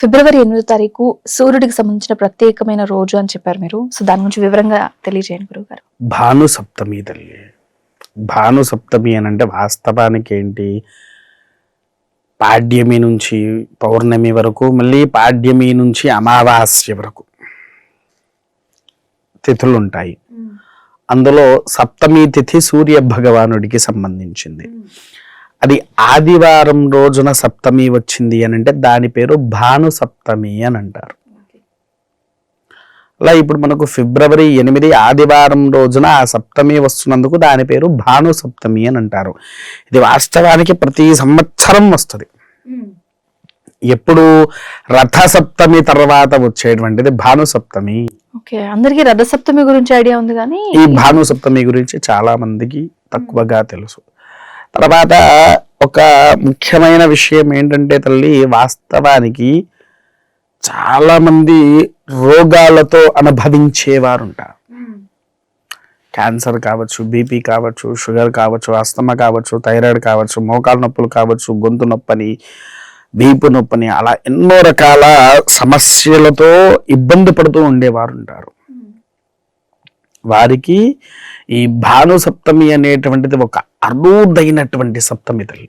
ఫిబ్రవరి 8వ తారీఖు సూర్యుడికి సంబంధించిన ప్రత్యేకమైన రోజు అని చెప్పారు మీరు. సో దాని గురించి వివరంగా తెలియజేయండి గురువుగారు. భాను సప్తమి తల్లి. భాను సప్తమి అని అంటే వాస్తవానికి ఏంటి, పాడ్యమి నుంచి పౌర్ణమి వరకు, మళ్ళీ పాడ్యమి నుంచి అమావాస్య వరకు తిథులు ఉంటాయి. అందులో సప్తమి తిథి సూర్య భగవానుడికి సంబంధించింది. అది ఆదివారం రోజున సప్తమి వచ్చింది అని అంటే దాని పేరు భాను సప్తమి అని అంటారు. అలా ఇప్పుడు మనకు ఫిబ్రవరి 8 ఆదివారం రోజున ఆ సప్తమి వస్తున్నందుకు దాని పేరు భాను సప్తమి అని అంటారు. ఇది వాస్తవానికి ప్రతి సంవత్సరం వస్తుంది. ఎప్పుడు రథ సప్తమి తర్వాత వచ్చేటువంటిది భాను సప్తమి. ఓకే, అందరికీ రథ సప్తమి గురించి ఐడియా ఉంది కానీ ఈ భాను సప్తమి గురించి చాలా మందికి తక్కువగా తెలుసు. తర్వాత ఒక ముఖ్యమైన విషయం ఏంటంటే తల్లి, వాస్తవానికి చాలా మంది రోగాలతో అనుభవించేవారు ఉంటారు. క్యాన్సర్ కావచ్చు, బీపీ కావచ్చు, షుగర్ కావచ్చు, ఆస్తమా కావచ్చు, థైరాయిడ్ కావచ్చు, మోకాలు నొప్పులు కావచ్చు, గొంతు నొప్పని, వీపు నొప్పని, అలా ఎన్నో రకాల సమస్యలతో ఇబ్బంది పడుతూ ఉండేవారు ఉంటారు. వారికి ఈ భాను సప్తమి అనేటువంటిది ఒక అరుదైనటువంటి సప్తమి తల్లి.